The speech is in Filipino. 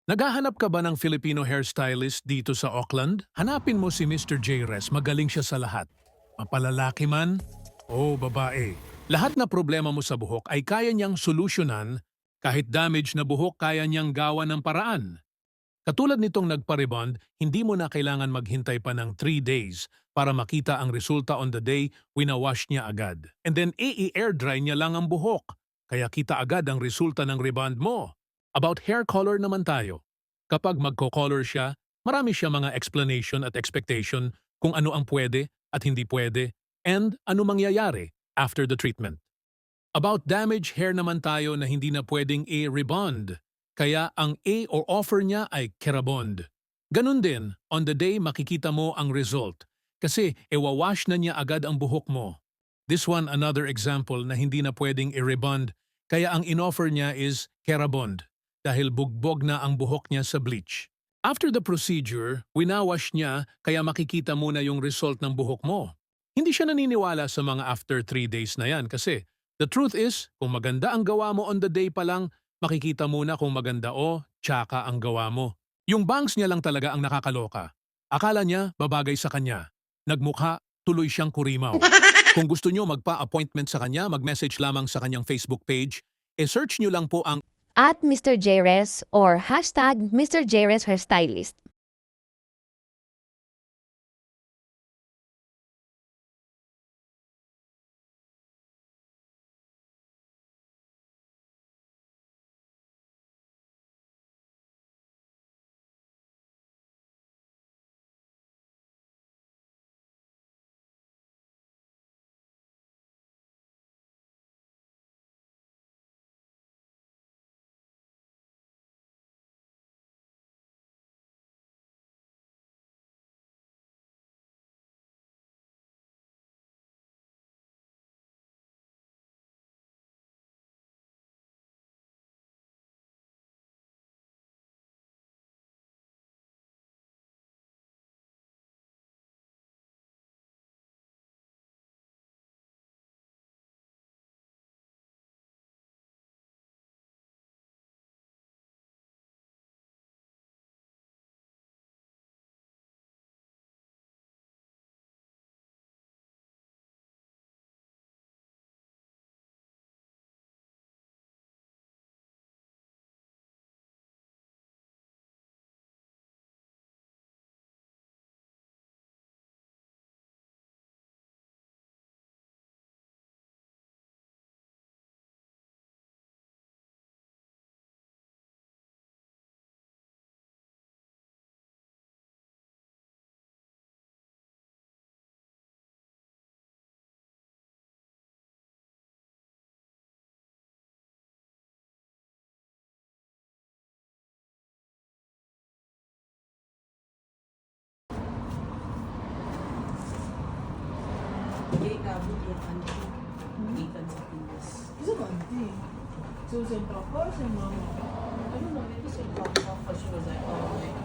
Naghahanap ka ba ng Filipino hairstylist dito sa Auckland? Hanapin mo si Mr. J-Res, magaling siya sa lahat. Mapalalaki man o babae. Lahat na problema mo sa buhok ay kaya niyang solusyonan, kahit damage na buhok kaya niyang gawa ng paraan. Katulad nitong nagpa-rebond, hindi mo na kailangan maghintay pa ng 3 days para makita ang resulta on the day winawash niya agad. And then air dry niya lang ang buhok, kaya kita agad ang resulta ng rebond mo. About hair color naman tayo. Kapag magko-color siya, marami siya mga explanation at expectation kung ano ang pwede at hindi pwede and ano mangyayari after the treatment. About damaged hair naman tayo na hindi na pwedeng i-rebond. Kaya ang A or offer niya ay Kerabond. Ganun din, on the day makikita mo ang result. Kasi iwawash na niya agad ang buhok mo. This one another example na hindi na pwedeng i-rebond. Kaya ang in-offer niya is Kerabond. Dahil bugbog na ang buhok niya sa bleach. After the procedure, winawash niya kaya makikita mo na yung result ng buhok mo. Hindi siya naniniwala sa mga after 3 days na yan kasi the truth is, kung maganda ang gawa mo on the day pa lang, makikita mo na kung maganda o tsaka ang gawa mo. Yung bangs niya lang talaga ang nakakaloka. Akala niya babagay sa kanya. Nagmukha, tuloy siyang kurimaw. Kung gusto nyo magpa-appointment sa kanya, mag-message lamang sa kanyang Facebook page, search nyo lang po ang at Mr. Jres or hashtag Mr. Jres Hairstylist. Jadi kabut yang anti ikan sa Pinas. Isa ba, auntie? So, St. Papa or St. Mama? I don't know, maybe St. Papa, she was like, oh, like,